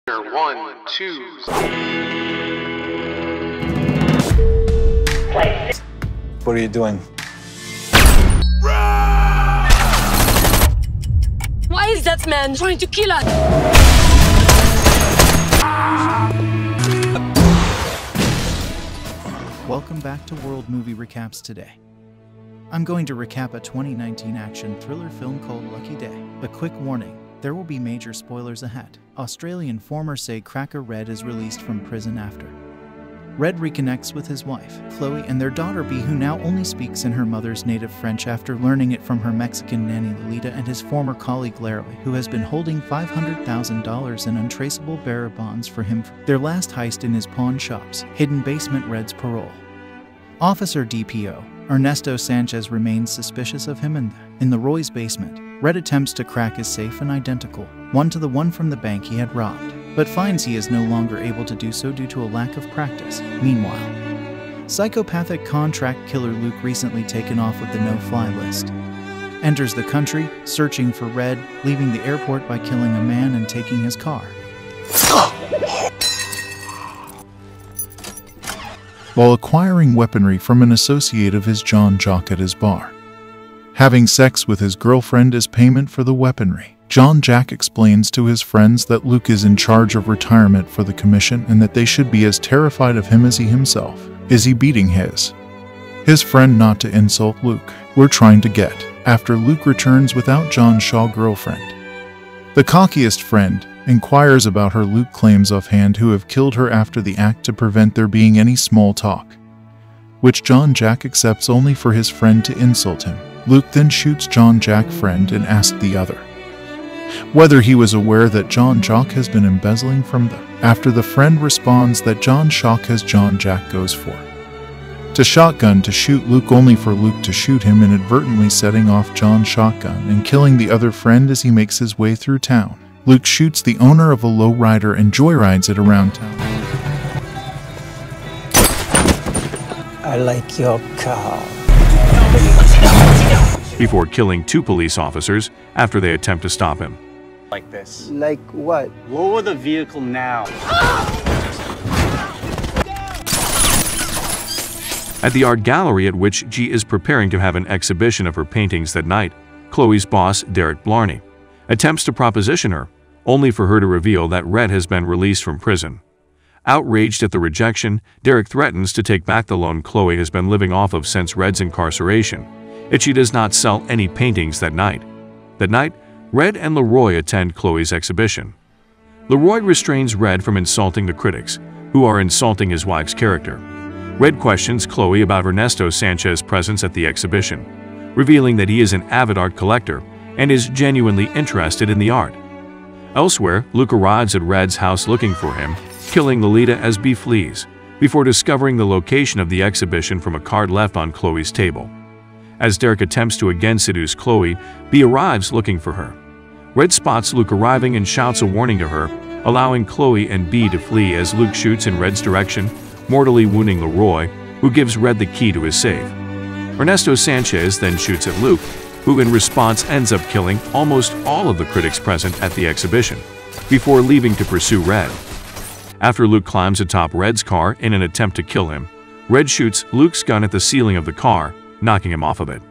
1, 2. What are you doing? Why is that man trying to kill us? Welcome back to World Movie Recaps today. I'm going to recap a 2019 action thriller film called Lucky Day. A quick warning, there will be major spoilers ahead. Australian former safecracker Red is released from prison after. Red reconnects with his wife, Chloe, and their daughter Bea, who now only speaks in her mother's native French after learning it from her Mexican nanny Lolita and his former colleague Leroy, who has been holding $500,000 in untraceable bearer bonds for him for their last heist in his pawn shop's hidden basement. Red's parole. Officer DPO Ernesto Sanchez remains suspicious of him in the Roy's basement. Red attempts to crack his safe, an identical one to the one from the bank he had robbed, but finds he is no longer able to do so due to a lack of practice. Meanwhile, psychopathic contract killer Luke, recently taken off of the no-fly list, enters the country searching for Red, leaving the airport by killing a man and taking his car. While acquiring weaponry from an associate of his, John Jock, at his bar. Having sex with his girlfriend as payment for the weaponry, John Jack explains to his friends that Luke is in charge of retirement for the commission and that they should be as terrified of him as he himself. Is he beating his friend not to insult Luke? We're trying to get after Luke returns without John Shaw's girlfriend. The cockiest friend inquires about her. Luke claims offhand who have killed her after the act to prevent there being any small talk, which John Jack accepts only for his friend to insult him. Luke then shoots John Jack's friend and asks the other whether he was aware that John Jack has been embezzling from them. After the friend responds that John Jack has, John Jack goes for to shotgun to shoot Luke, only for Luke to shoot him, inadvertently setting off John's shotgun and killing the other friend as he makes his way through town. Luke shoots the owner of a lowrider and joyrides it around town. I like your car. Before killing 2 police officers after they attempt to stop him. Like this. Like what? Lower the vehicle now. At the art gallery at which G is preparing to have an exhibition of her paintings that night, Chloe's boss, Derek Blarney, attempts to proposition her, only for her to reveal that Red has been released from prison. Outraged at the rejection, Derek threatens to take back the loan Chloe has been living off of since Red's incarceration, if she does not sell any paintings that night. That night, Red and Leroy attend Chloe's exhibition. Leroy restrains Red from insulting the critics, who are insulting his wife's character. Red questions Chloe about Ernesto Sanchez's presence at the exhibition, revealing that he is an avid art collector and is genuinely interested in the art. Elsewhere, Luke arrives at Red's house looking for him, killing Lolita as Bea flees, before discovering the location of the exhibition from a card left on Chloe's table. As Derek attempts to again seduce Chloe, Bea arrives looking for her. Red spots Luke arriving and shouts a warning to her, allowing Chloe and Bea to flee as Luke shoots in Red's direction, mortally wounding Leroy, who gives Red the key to his safe. Ernesto Sanchez then shoots at Luke, who in response ends up killing almost all of the critics present at the exhibition, before leaving to pursue Red. After Luke climbs atop Red's car in an attempt to kill him, Red shoots Luke's gun at the ceiling of the car, knocking him off of it.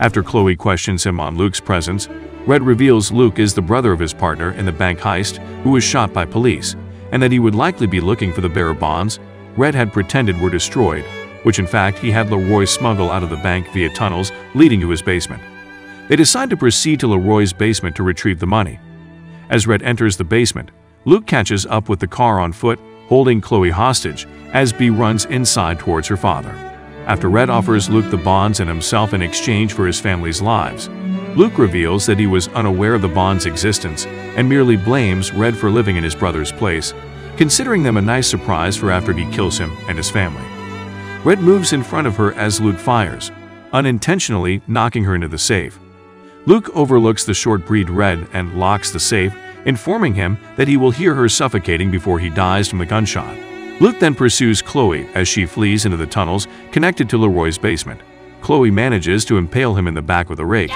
After Chloe questions him on Luke's presence, Red reveals Luke is the brother of his partner in the bank heist who was shot by police, and that he would likely be looking for the bearer bonds Red had pretended were destroyed, which in fact he had Leroy smuggle out of the bank via tunnels leading to his basement. They decide to proceed to Leroy's basement to retrieve the money. As Red enters the basement, Luke catches up with the car on foot, holding Chloe hostage as Bea runs inside towards her father. After Red offers Luke the bonds and himself in exchange for his family's lives, Luke reveals that he was unaware of the bonds' existence and merely blames Red for living in his brother's place, considering them a nice surprise for after he kills him and his family. Red moves in front of her as Luke fires, unintentionally knocking her into the safe. Luke overlooks the short-breed Red and locks the safe, informing him that he will hear her suffocating before he dies from the gunshot. Luke then pursues Chloe as she flees into the tunnels connected to Leroy's basement. Chloe manages to impale him in the back with a rake.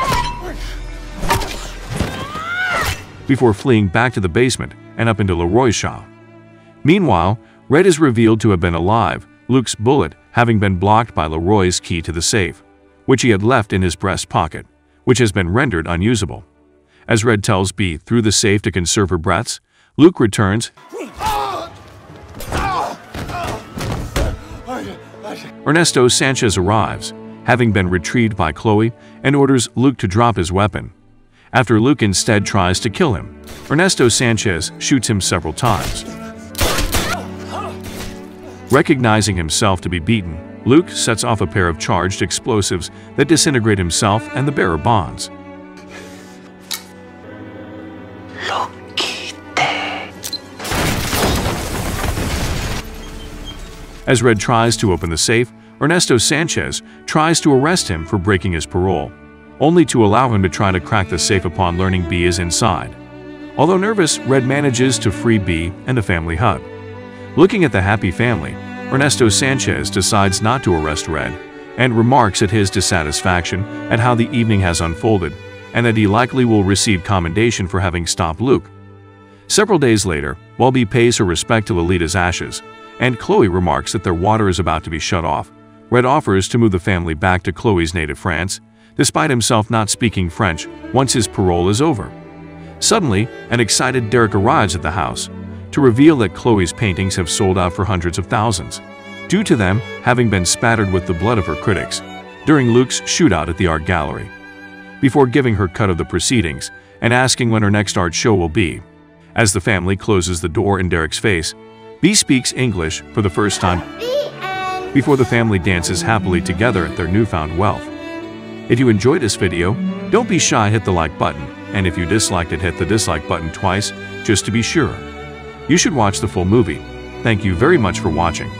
before fleeing back to the basement and up into Leroy's shop. Meanwhile, Red is revealed to have been alive, Luke's bullet having been blocked by Leroy's key to the safe, which he had left in his breast pocket, which has been rendered unusable. As Red tells B through the safe to conserve her breaths, Luke returns. Ernesto Sanchez arrives, having been retrieved by Chloe, and orders Luke to drop his weapon. After Luke instead tries to kill him, Ernesto Sanchez shoots him several times. Recognizing himself to be beaten, Luke sets off a pair of charged explosives that disintegrate himself and the bearer bonds. As Red tries to open the safe, Ernesto Sanchez tries to arrest him for breaking his parole, only to allow him to try to crack the safe upon learning B is inside. Although nervous, Red manages to free B and the family hug. Looking at the happy family, Ernesto Sanchez decides not to arrest Red and remarks at his dissatisfaction at how the evening has unfolded and that he likely will receive commendation for having stopped Luke. Several days later, while B pays her respect to Lolita's ashes, and Chloe remarks that their water is about to be shut off, Red offers to move the family back to Chloe's native France, despite himself not speaking French once his parole is over. Suddenly, an excited Derek arrives at the house to reveal that Chloe's paintings have sold out for hundreds of thousands, due to them having been spattered with the blood of her critics during Luke's shootout at the art gallery. Before giving her cut of the proceedings and asking when her next art show will be, as the family closes the door in Derek's face, B speaks English for the first time before the family dances happily together at their newfound wealth. If you enjoyed this video, don't be shy, hit the like button, and if you disliked it, hit the dislike button twice just to be sure. You should watch the full movie. Thank you very much for watching.